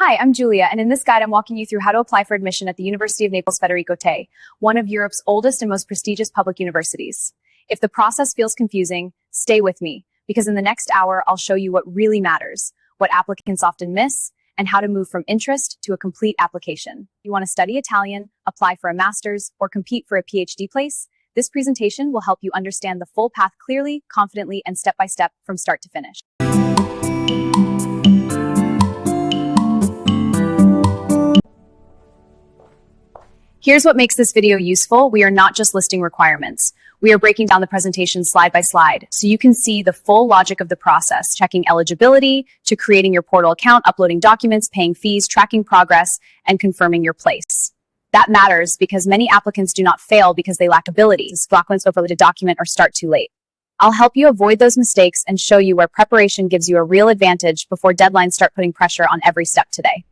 Hi, I'm Julia, and in this guide, I'm walking you through how to apply for admission at the University of Naples Federico, one of Europe's oldest and most prestigious public universities. If the process feels confusing, stay with me, because in the next hour, I'll show you what really matters, what applicants often miss, and how to move from interest to a complete application. You want to study Italian, apply for a master's, or compete for a PhD place? This presentation will help you understand the full path clearly, confidently, and step-by-step from start to finish. Here's what makes this video useful. We are not just listing requirements. We are breaking down the presentation slide by slide, so you can see the full logic of the process, checking eligibility, to creating your portal account, uploading documents, paying fees, tracking progress, and confirming your place. That matters because many applicants do not fail because they lack abilities, documents overloaded document, or start too late. I'll help you avoid those mistakes and show you where preparation gives you a real advantage before deadlines start putting pressure on every step today.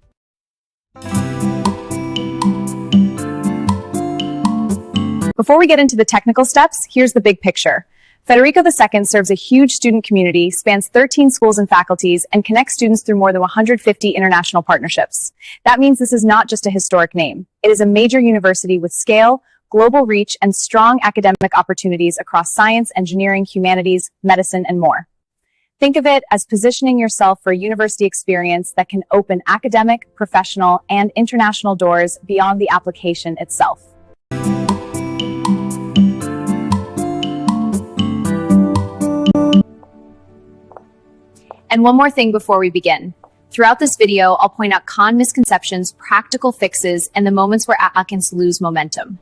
Before we get into the technical steps, here's the big picture. Federico II serves a huge student community, spans 13 schools and faculties, and connects students through more than 150 international partnerships. That means this is not just a historic name. It is a major university with scale, global reach, and strong academic opportunities across science, engineering, humanities, medicine, and more. Think of it as positioning yourself for a university experience that can open academic, professional, and international doors beyond the application itself. And one more thing before we begin. Throughout this video, I'll point out common misconceptions, practical fixes, and the moments where applicants lose momentum.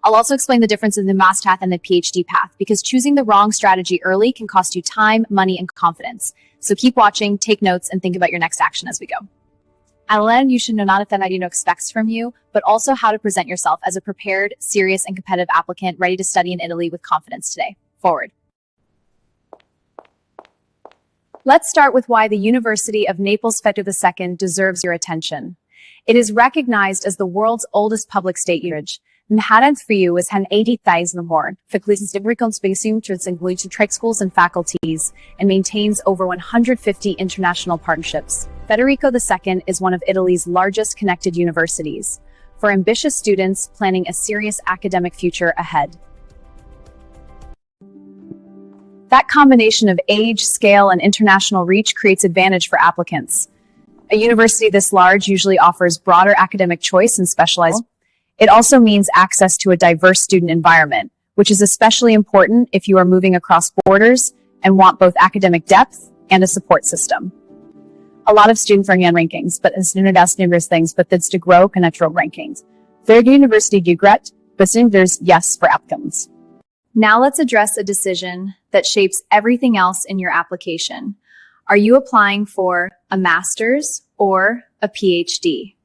I'll also explain the difference in the master's path and the PhD path, because choosing the wrong strategy early can cost you time, money, and confidence. So keep watching, take notes, and think about your next action as we go. I'll learn you should know not what I expects from you, but also how to present yourself as a prepared, serious, and competitive applicant ready to study in Italy with confidence today. Forward. Let's start with why the University of Naples Federico II deserves your attention. It is recognized as the world's oldest public state university. Manhattan for you is 180,000 more, faculties different spaces includes trade schools and faculties, and maintains over 150 international partnerships. Federico II is one of Italy's largest connected universities, for ambitious students planning a serious academic future ahead. That combination of age, scale, and international reach creates advantage for applicants. A university this large usually offers broader academic choice and specialized. It also means access to a diverse student environment, which is especially important if you are moving across borders and want both academic depth and a support system. A lot of students are in rankings, but as university things, but that's to grow natural rankings. Third university do great, but there's yes for applicants. Now let's address a decision that shapes everything else in your application. Are you applying for a master's or a PhD?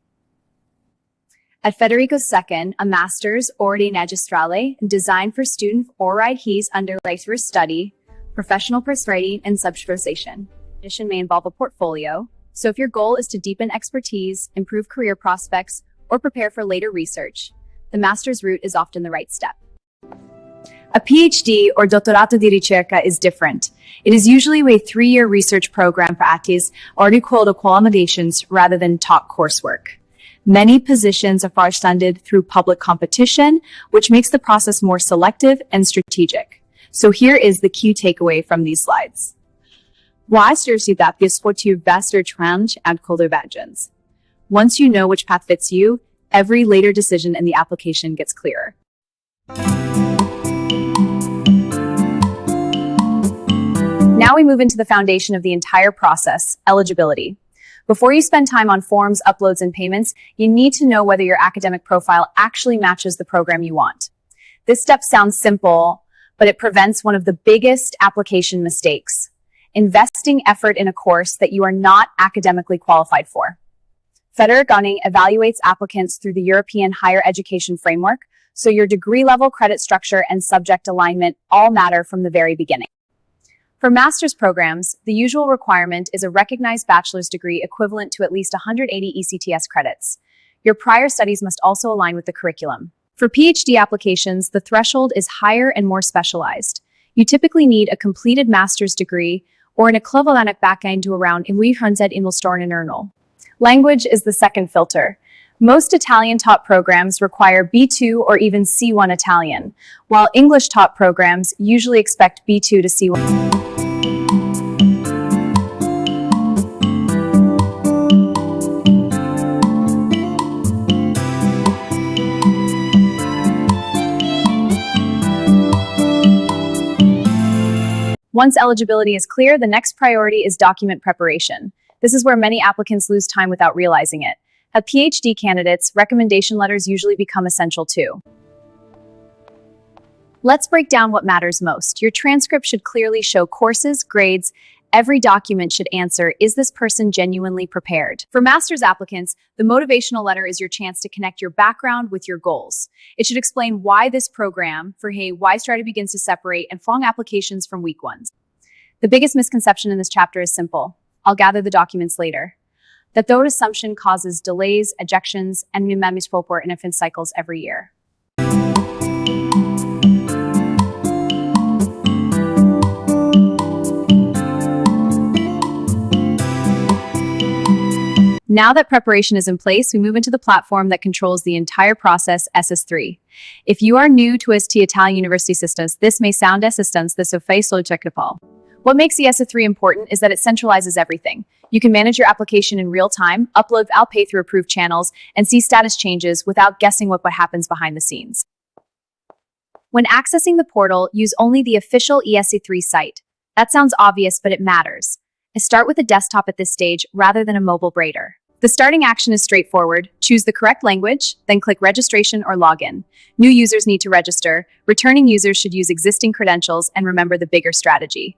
At Federico II, a master's ordine magistrale designed for students he's underway through study, professional persuading, and subspecialization. Admission may involve a portfolio, so if your goal is to deepen expertise, improve career prospects, or prepare for later research, the master's route is often the right step. A PhD or dottorato di ricerca is different. It is usually a 3-year research program for artists or qualifications rather than taught coursework. Many positions are funded through public competition, which makes the process more selective and strategic. So here is the key takeaway from these slides. Once you know which path fits you, every later decision in the application gets clearer. Now we move into the foundation of the entire process, eligibility. Before you spend time on forms, uploads, and payments, you need to know whether your academic profile actually matches the program you want. This step sounds simple, but it prevents one of the biggest application mistakes: investing effort in a course that you are not academically qualified for. Federico evaluates applicants through the European Higher Education Framework, so your degree level, credit structure, and subject alignment all matter from the very beginning. For master's programs, the usual requirement is a recognized bachelor's degree equivalent to at least 180 ECTS credits. Your prior studies must also align with the curriculum. For PhD applications, the threshold is higher and more specialized. You typically need a completed master's degree or an equivalent backend to around 100 in Language is the second filter. Most Italian-taught programs require B2 or even C1 Italian, while English-taught programs usually expect B2 to C1. Once eligibility is clear, the next priority is document preparation. This is where many applicants lose time without realizing it. As PhD candidates, recommendation letters usually become essential too. Let's break down what matters most. Your transcript should clearly show courses, grades. Every document should answer, is this person genuinely prepared? For master's applicants, the motivational letter is your chance to connect your background with your goals. It should explain why this program, for hey, why strategy begins to separate and strong applications from weak ones. The biggest misconception in this chapter is simple. I'll gather the documents later. That assumption causes delays, ejections, and report and offense cycles every year. Now that preparation is in place, we move into the platform that controls the entire process, SS3. If you are new to Italian university systems, this may sound assistance, this technical. What makes the SS3 important is that it centralizes everything. You can manage your application in real time, upload pay through approved channels, and see status changes without guessing what happens behind the scenes. When accessing the portal, use only the official ESC3 site. That sounds obvious, but it matters. Start with a desktop at this stage rather than a mobile browser. The starting action is straightforward. Choose the correct language, then click registration or login. New users need to register. Returning users should use existing credentials, and remember the bigger strategy.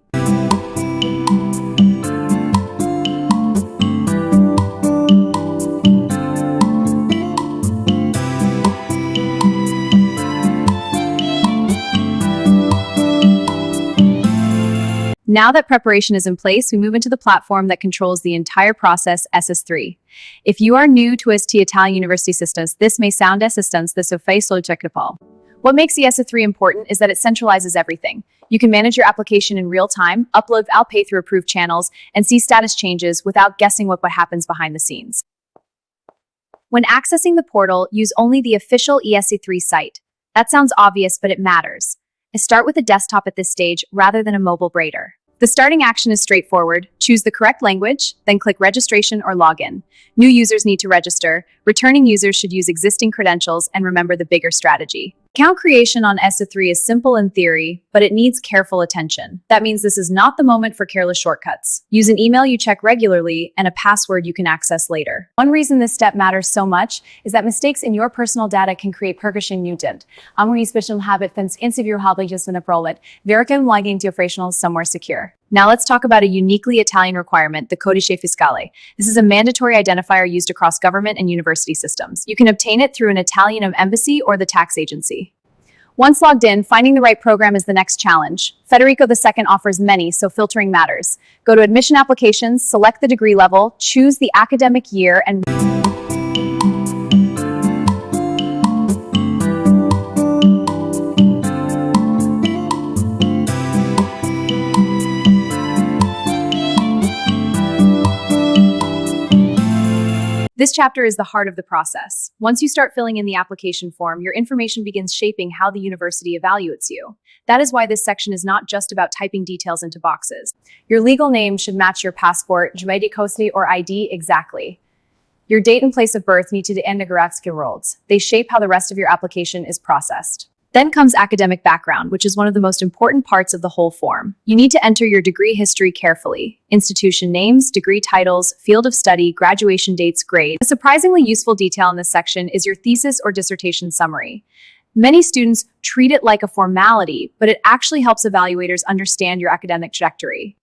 Now that preparation is in place, we move into the platform that controls the entire process, SS3. If you are new to Italian university systems, this may sound assistance, this technical. What makes the SS3 important is that it centralizes everything. You can manage your application in real time, upload pay through approved channels, and see status changes without guessing what happens behind the scenes. When accessing the portal, use only the official ESC3 site. That sounds obvious, but it matters. Start with a desktop at this stage rather than a mobile browser. The starting action is straightforward. Choose the correct language, then click registration or login. New users need to register. Returning users should use existing credentials, and remember the bigger strategy. Account creation on SS3 is simple in theory, but it needs careful attention. That means this is not the moment for careless shortcuts. Use an email you check regularly and a password you can access later. One reason this step matters so much is that mistakes in your personal data can create percussion mutant. Among special habit fence insevere habits in a prolet, vericum lagging to operational somewhere secure. Now let's talk about a uniquely Italian requirement, the codice fiscale. This is a mandatory identifier used across government and university systems. You can obtain it through an Italian embassy or the tax agency. Once logged in, finding the right program is the next challenge. Federico II offers many, so filtering matters. Go to admission applications, select the degree level, choose the academic year, and this chapter is the heart of the process. Once you start filling in the application form, your information begins shaping how the university evaluates you. That is why this section is not just about typing details into boxes. Your legal name should match your passport, or ID exactly. Your date and place of birth need to end roles. They shape how the rest of your application is processed. Then comes academic background, which is one of the most important parts of the whole form. You need to enter your degree history carefully. Institution names, degree titles, field of study, graduation dates, grades. A surprisingly useful detail in this section is your thesis or dissertation summary. Many students treat it like a formality, but it actually helps evaluators understand your academic trajectory.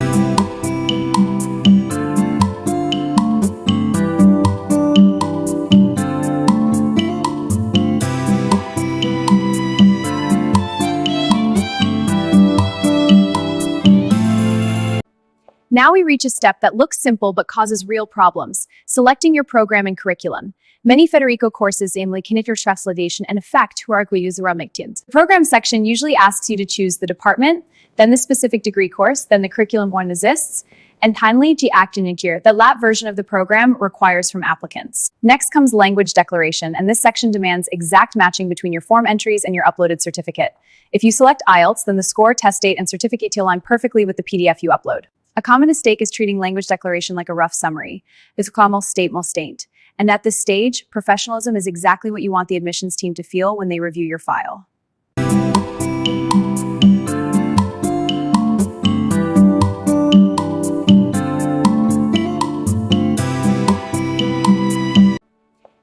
Now we reach a step that looks simple but causes real problems, selecting your program and curriculum. Many Federico courses aim like translation and effect who are The program section usually asks you to choose the department, then the specific degree course, then the curriculum one exists, and timely gear that lab version of the program requires from applicants. Next comes language declaration, and this section demands exact matching between your form entries and your uploaded certificate. If you select IELTS, then the score, test date, and certificate align perfectly with the PDF you upload. A common mistake is treating language declaration like a rough summary. It's state. And at this stage, professionalism is exactly what you want the admissions team to feel when they review your file.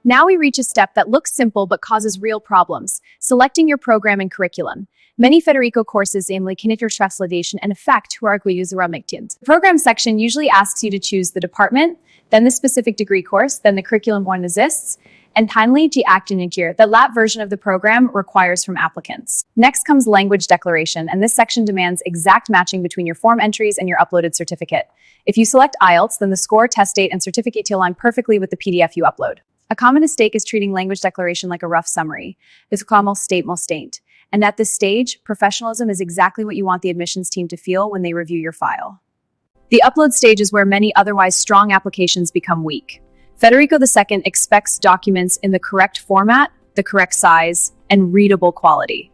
Now we reach a step that looks simple but causes real problems: selecting your program and curriculum. Many Federico courses aimly translation and effect who are The program section usually asks you to choose the department, then the specific degree course, then the curriculum one exists, and timely gear that lab version of the program requires from applicants. Next comes language declaration, and this section demands exact matching between your form entries and your uploaded certificate. If you select IELTS, then the score, test date, and certificate align perfectly with the PDF you upload. A common mistake is treating language declaration like a rough summary. It's state. And at this stage, professionalism is exactly what you want the admissions team to feel when they review your file. The upload stage is where many otherwise strong applications become weak. Federico II expects documents in the correct format, the correct size, and readable quality.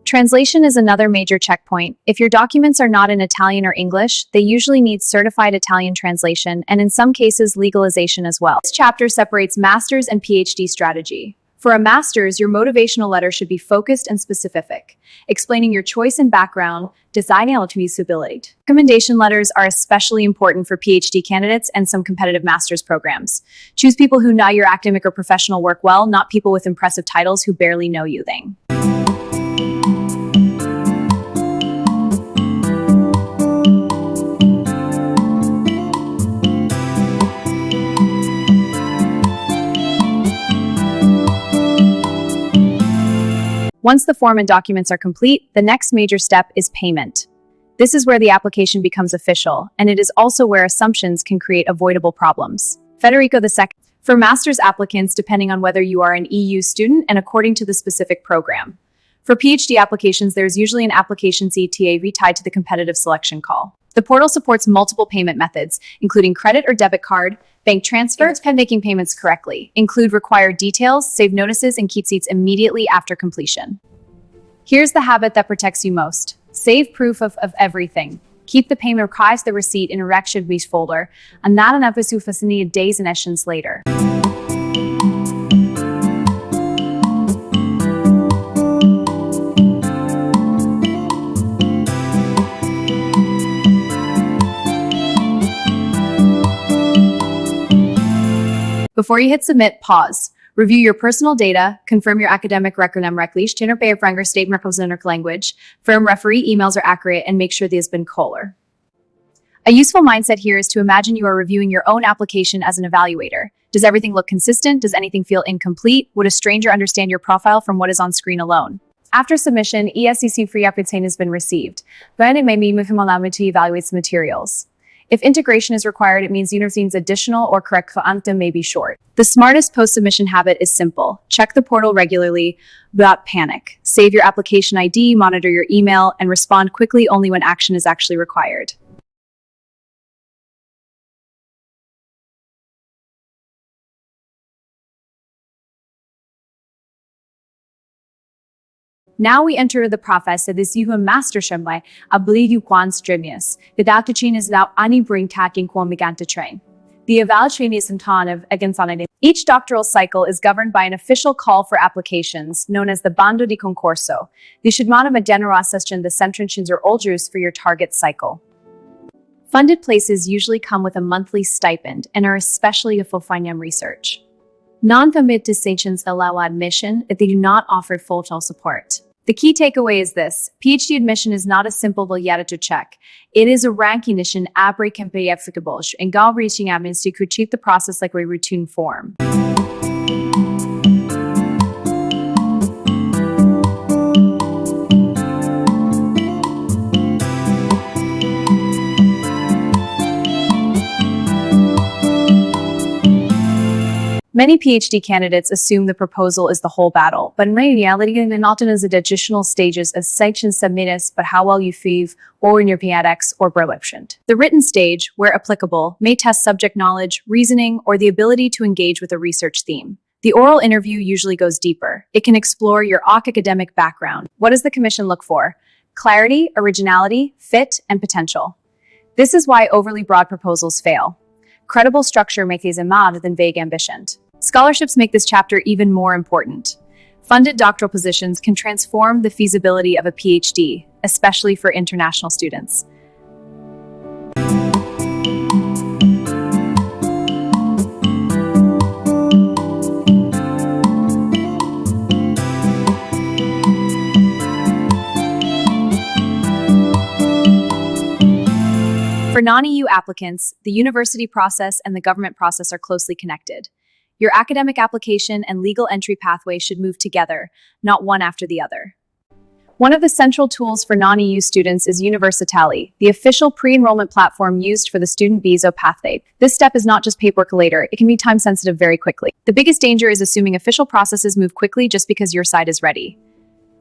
Translation is another major checkpoint. If your documents are not in Italian or English, they usually need certified Italian translation, and in some cases, legalization as well. This chapter separates master's and PhD strategy. For a master's, your motivational letter should be focused and specific, explaining your choice and background, designing eligibility. Recommendation letters are especially important for PhD candidates and some competitive master's programs. Choose people who know your academic or professional work well, not people with impressive titles who barely know you. Once the form and documents are complete, the next major step is payment. This is where the application becomes official, and it is also where assumptions can create avoidable problems. Federico II. For master's applicants, depending on whether you are an EU student and according to the specific program. For PhD applications, there's usually an application CTA tied to the competitive selection call. The portal supports multiple payment methods, including credit or debit card, bank transfer, and making payments correctly. Include required details, save notices, and keep receipts immediately after completion. Here's the habit that protects you most. Save proof of everything. Keep the payment the receipt in a Rechtschreibwisch folder, and not an episode for days and sessions later. Before you hit submit, pause. Review your personal data, confirm your academic record rechtlich, Franger statement representative language, firm referee emails are accurate, and make sure they has been caller. A useful mindset here is to imagine you are reviewing your own application as an evaluator. Does everything look consistent? Does anything feel incomplete? Would a stranger understand your profile from what is on screen alone? After submission, ESCC free application has been received. Then it may mean with him allowed to evaluate the materials. If integration is required, it means university's additional or correct anthem may be short. The smartest post-submission habit is simple. Check the portal regularly without panic. Save your application ID, monitor your email, and respond quickly only when action is actually required. Now we enter the process of this yuhu mastership obligu quan streamius. The doctor chain is now ani bring taking quan meganta train. The evaluation is in ton of against on Each doctoral cycle is governed by an official call for applications known as the bando di concorso. The shidmana madenera session the centrentions or oldrus for your target cycle. Funded places usually come with a monthly stipend and are especially a full finance research. Non-commit distinctions allow admission if they do not offer full-time support. The key takeaway is this: PhD admission is not a simple to check. It is a recognition abre campe applicable and goal reaching admins to critique the process like a routine form. Many PhD candidates assume the proposal is the whole battle, but in reality, it often is at additional stages as sections submitted, but how well you feel, or in your PhD or proficient. The written stage, where applicable, may test subject knowledge, reasoning, or the ability to engage with a research theme. The oral interview usually goes deeper. It can explore your academic background. What does the commission look for? Clarity, originality, fit, and potential. This is why overly broad proposals fail. Credible structure makes these more than vague ambition. Scholarships make this chapter even more important. Funded doctoral positions can transform the feasibility of a PhD, especially for international students. For non-EU applicants, the university process and the government process are closely connected. Your academic application and legal entry pathway should move together, not one after the other. One of the central tools for non-EU students is Universatali, the official pre-enrollment platform used for the student visa pathway. This step is not just paperwork later, it can be time-sensitive very quickly. The biggest danger is assuming official processes move quickly just because your side is ready.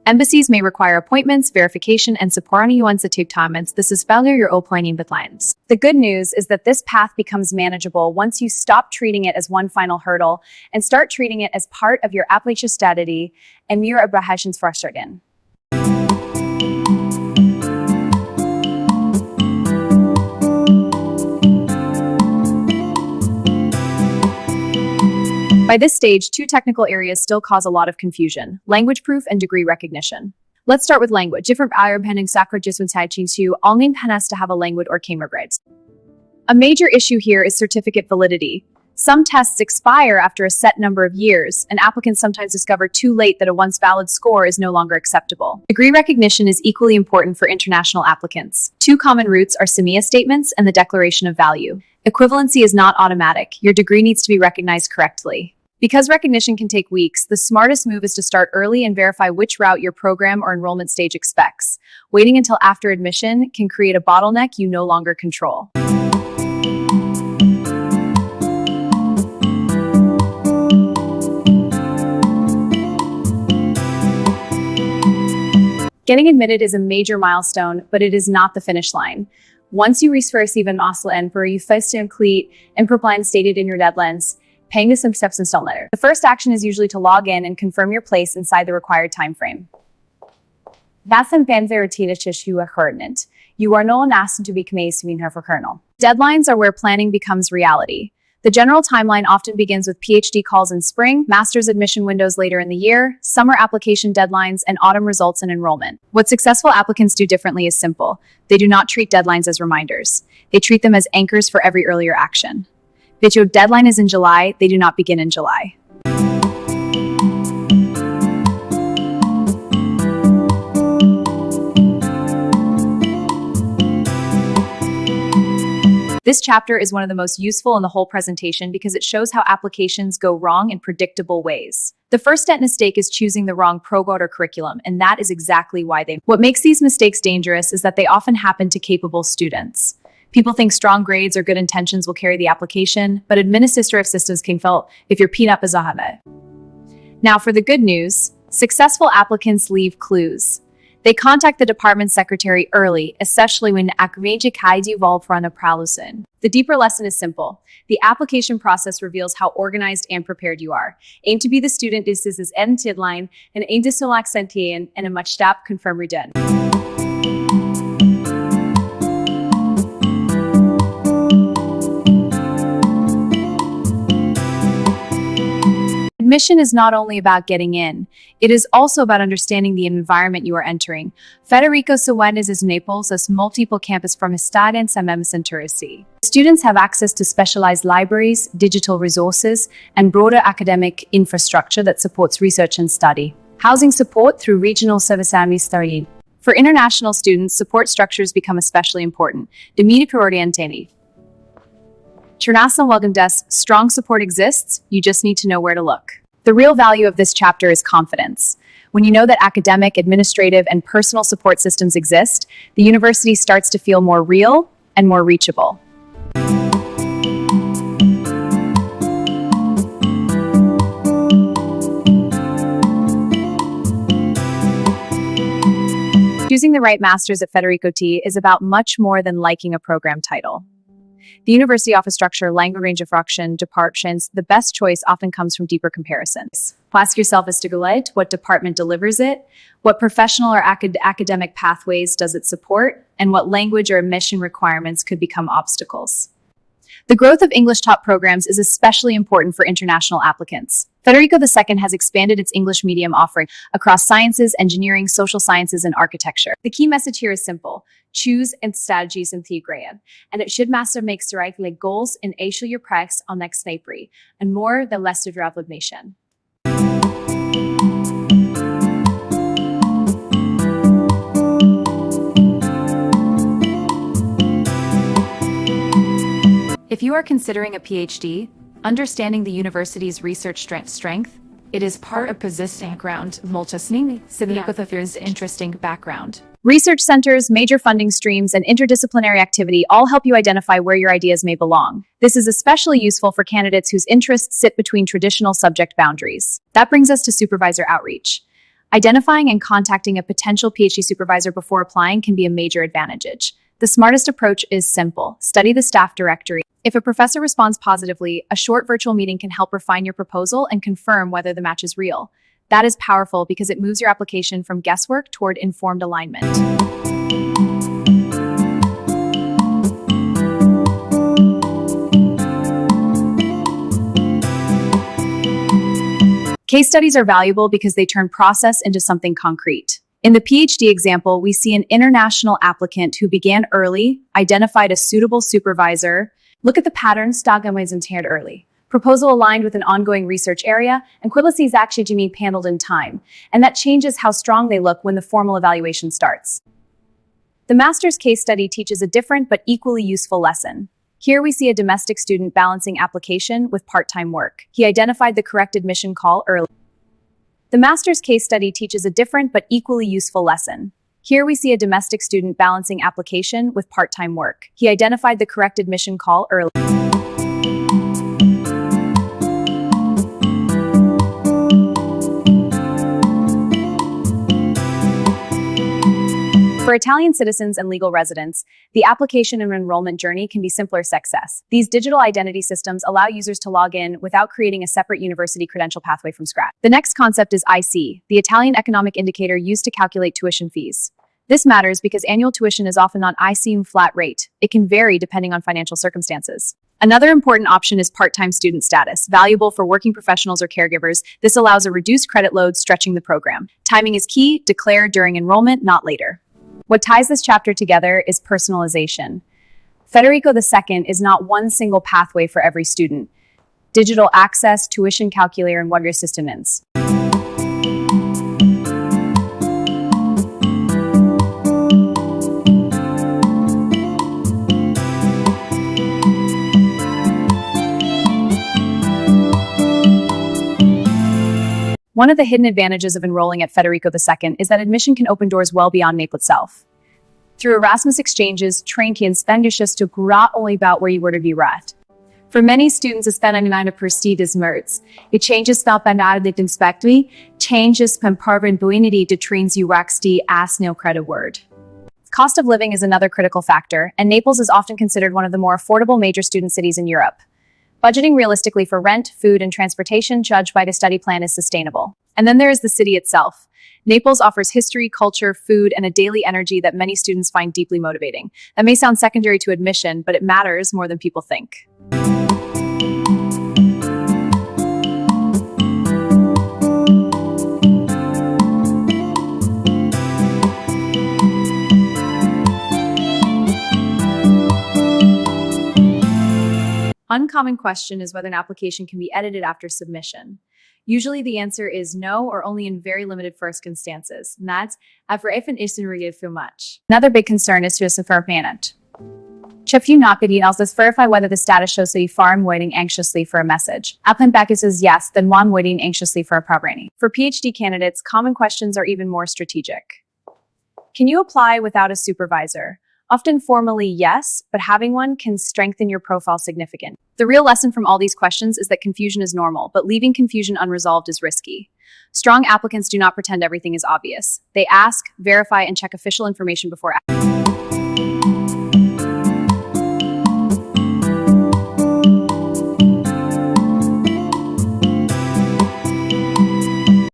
Embassies may require appointments, verification, and support once it takes time. This is failure your planning deadlines. The good news is that this path becomes manageable once you stop treating it as one final hurdle and start treating it as part of your application strategy and your abrahations frustrating. By this stage, two technical areas still cause a lot of confusion: language proof and degree recognition. Let's start with language. Different pending all name has to have a language or camera grades. A major issue here is certificate validity. Some tests expire after a set number of years, and applicants sometimes discover too late that a once valid score is no longer acceptable. Degree recognition is equally important for international applicants. Two common routes are SEMIA statements and the declaration of value. Equivalency is not automatic. Your degree needs to be recognized correctly. Because recognition can take weeks, the smartest move is to start early and verify which route your program or enrollment stage expects. Waiting until after admission can create a bottleneck you no longer control. Getting admitted is a major milestone, but it is not the finish line. Once you receive an Oslo for you first to complete and plan stated in your deadlines, paying some steps install letter. The first action is usually to log in and confirm your place inside the required time frame. You are no asked to be for kernel. Deadlines are where planning becomes reality. The general timeline often begins with PhD calls in spring, master's admission windows later in the year, summer application deadlines, and autumn results and enrollment. What successful applicants do differently is simple. They do not treat deadlines as reminders. They treat them as anchors for every earlier action. If your deadline is in July, they do not begin in July. This chapter is one of the most useful in the whole presentation because it shows how applications go wrong in predictable ways. The first step mistake is choosing the wrong program or curriculum, and that is exactly why What makes these mistakes dangerous is that they often happen to capable students. People think strong grades or good intentions will carry the application, but administrative systems can fail if your peanut is a habit. Now for the good news, successful applicants leave clues. They contact the department secretary early, especially when The deeper lesson is simple. The application process reveals how organized and prepared you are. Aim to be the student this is end deadline, and aim to select sentien and a much step confirm redone. Admission is not only about getting in, it is also about understanding the environment you are entering. Federico Suenez is Naples as multiple campus from Estad and Centurici. Students have access to specialized libraries, digital resources, and broader academic infrastructure that supports research and study. Housing support through regional services studied. For international students, support structures become especially important. International Welcome Desk, strong support exists, you just need to know where to look. The real value of this chapter is confidence. When you know that academic, administrative, and personal support systems exist, the university starts to feel more real and more reachable. Choosing the right master's at Federico T is about much more than liking a program title. The university office structure, language range of fraction, departments, the best choice often comes from deeper comparisons. Ask yourself as to Gulite, what department delivers it, what professional or academic pathways does it support, and what language or admission requirements could become obstacles. The growth of English taught programs is especially important for international applicants. Federico II has expanded its English medium offering across sciences, engineering, social sciences, and architecture. The key message here is simple. Choose and strategies in Tigrean, and it should master make directly goals in Asia your practice on next Napri, and more than less of your nation. If you are considering a PhD, understanding the university's research strength, it is part of positioning ground multisning with interesting background. Research centers, major funding streams, and interdisciplinary activity all help you identify where your ideas may belong. This is especially useful for candidates whose interests sit between traditional subject boundaries. That brings us to supervisor outreach. Identifying and contacting a potential PhD supervisor before applying can be a major advantage. The smartest approach is simple. Study the staff directory. If a professor responds positively, a short virtual meeting can help refine your proposal and confirm whether the match is real. That is powerful because it moves your application from guesswork toward informed alignment. Case studies are valuable because they turn process into something concrete. In the PhD example, we see an international applicant who began early, identified a suitable supervisor. Look at the pattern, Stagam entered early. Proposal aligned with an ongoing research area, and equivalency is actually handled in time. And that changes how strong they look when the formal evaluation starts. The master's case study teaches a different but equally useful lesson. Here we see a domestic student balancing application with part-time work. He identified the correct admission call early. The master's case study teaches a different but equally useful lesson. Here we see a domestic student balancing application with part-time work. He identified the correct admission call early. For Italian citizens and legal residents, the application and enrollment journey can be simpler success. These digital identity systems allow users to log in without creating a separate university credential pathway from scratch. The next concept is IC, the Italian economic indicator used to calculate tuition fees. This matters because annual tuition is often not IC flat rate. It can vary depending on financial circumstances. Another important option is part-time student status, valuable for working professionals or caregivers. This allows a reduced credit load stretching the program. Timing is key, declare during enrollment, not later. What ties this chapter together is personalization. Federico II is not one single pathway for every student. Digital access, tuition calculator, and what your system is. One of the hidden advantages of enrolling at Federico II is that admission can open doors well beyond Naples itself. Through Erasmus exchanges, train can spend just to not only about where you were to be at. For many students, it's been a prestige is merts. It changes felt benadit inspectly, changes pemparvin buinity to trains you waxd as no credit word. Cost of living is another critical factor, and Naples is often considered one of the more affordable major student cities in Europe. Budgeting realistically for rent, food, and transportation judged by the study plan is sustainable. And then there is the city itself. Naples offers history, culture, food, and a daily energy that many students find deeply motivating. That may sound secondary to admission, but it matters more than people think. Uncommon question is whether an application can be edited after submission. Usually the answer is no, or only in very limited circumstances. And that's even isn't really too much. Another big concern is to a payment. If you not getting else, let's verify whether the status shows that you farm waiting anxiously for a message. Applicant back says yes, then one waiting anxiously for a program. For PhD candidates, common questions are even more strategic. Can you apply without a supervisor? Often formally, yes, but having one can strengthen your profile significantly. The real lesson from all these questions is that confusion is normal, but leaving confusion unresolved is risky. Strong applicants do not pretend everything is obvious. They ask, verify, and check official information before acting.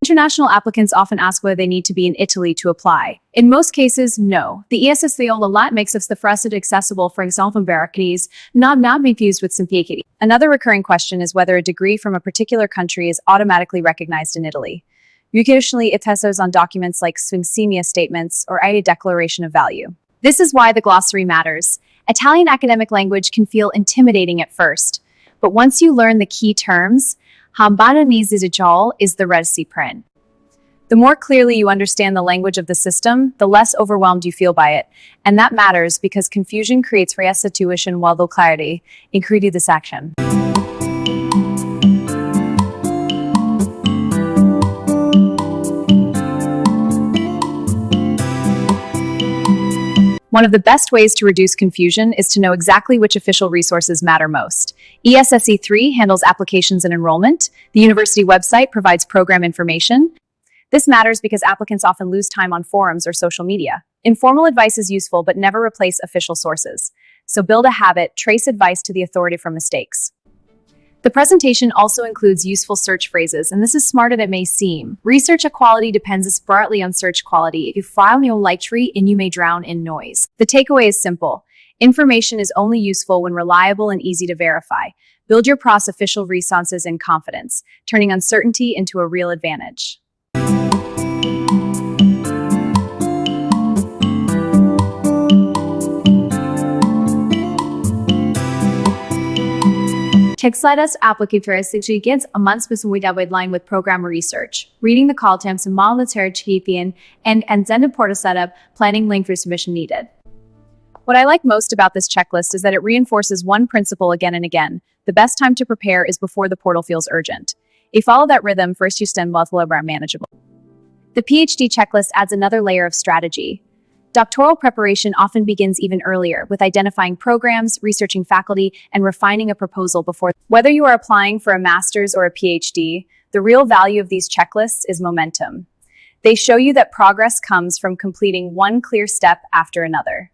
International applicants often ask whether they need to be in Italy to apply. In most cases, no. The ESS lot makes us the fracid accessible, for example, Barracanese, not infused with simplicity. Another recurring question is whether a degree from a particular country is automatically recognized in Italy. Usually, it tests on documents like Swingsemia statements or a declaration of value. This is why the glossary matters. Italian academic language can feel intimidating at first, but once you learn the key terms, Hambanese digital is the reciprocity. The more clearly you understand the language of the system, the less overwhelmed you feel by it. And that matters because confusion creates restitution while the clarity increases this action. One of the best ways to reduce confusion is to know exactly which official resources matter most. ESSE 3 handles applications and enrollment. The university website provides program information. This matters because applicants often lose time on forums or social media. Informal advice is useful, but never replace official sources. So build a habit, trace advice to the authority for mistakes. The presentation also includes useful search phrases, and this is smarter than it may seem. Research quality depends partly on search quality. If you file your lightree and you may drown in noise. The takeaway is simple. Information is only useful when reliable and easy to verify. Build your official resources in confidence, turning uncertainty into a real advantage. Textiles applications against a month's with line with program research, reading the call terms and monetary champion and then portal setup, planning link for submission needed. What I like most about this checklist is that it reinforces one principle again and again. The best time to prepare is before the portal feels urgent. If you follow that rhythm, first you stand both manageable. The PhD checklist adds another layer of strategy. Doctoral preparation often begins even earlier, with identifying programs, researching faculty, and refining a proposal before. Whether you are applying for a master's or a PhD, the real value of these checklists is momentum. They show you that progress comes from completing one clear step after another.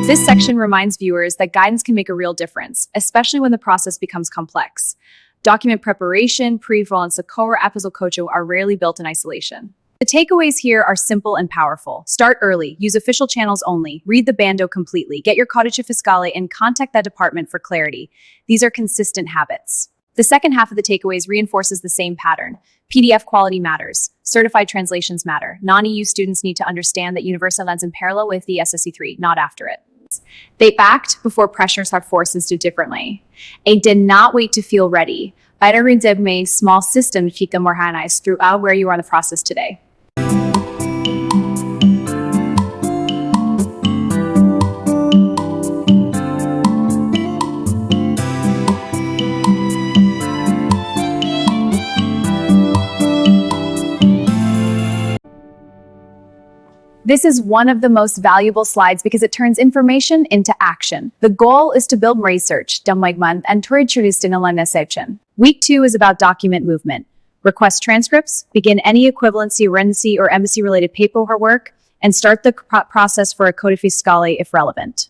This section reminds viewers that guidance can make a real difference, especially when the process becomes complex. Document preparation, pre-enrollment, and core episode coaching are rarely built in isolation. The takeaways here are simple and powerful. Start early, use official channels only, read the bando completely, get your codice fiscale, and contact that department for clarity. These are consistent habits. The second half of the takeaways reinforces the same pattern. PDF quality matters. Certified translations matter. Non-EU students need to understand that Universal lands in parallel with the SSE 3, not after it. They act before pressures are forced to do differently. They did not wait to feel ready. Weiterhin made small systems keep them organized throughout where you are in the process today. This is one of the most valuable slides because it turns information into action. The goal is to build research, and to introduce in a section. Week 2 is about document movement. Request transcripts, begin any equivalency, residency, or embassy-related paperwork, and start the process for a codice fiscale if relevant.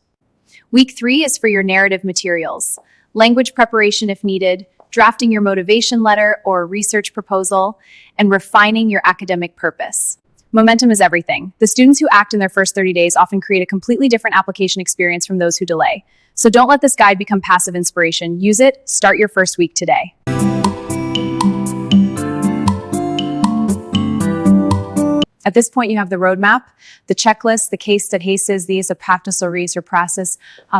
Week 3 is for your narrative materials. Language preparation if needed, drafting your motivation letter or research proposal, and refining your academic purpose. Momentum is everything. The students who act in their first 30 days often create a completely different application experience from those who delay. So don't let this guide become passive inspiration. Use it. Start your first week today. At this point, you have the roadmap, the checklist, the case studies, these are practice or process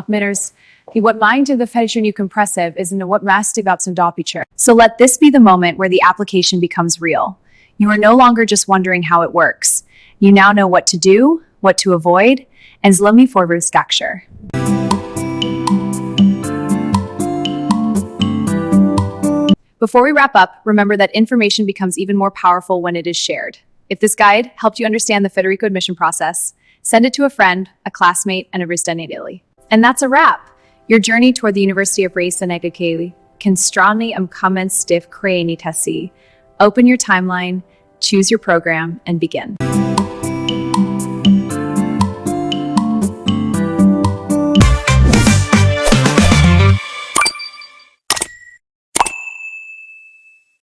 mitters. What mind to the Federico you compressive is in what mastic up some doppelganger. So let this be the moment where the application becomes real. You are no longer just wondering how it works. You now know what to do, what to avoid, and zlomi forward structure. Before we wrap up, remember that information becomes even more powerful when it is shared. If this guide helped you understand the Federico admission process, Send it to a friend, a classmate, and a ristenedeli. And that's a wrap. Your journey toward the University of Reis-Senegakeli can strongly commence stiff Open your timeline, choose your program, and begin.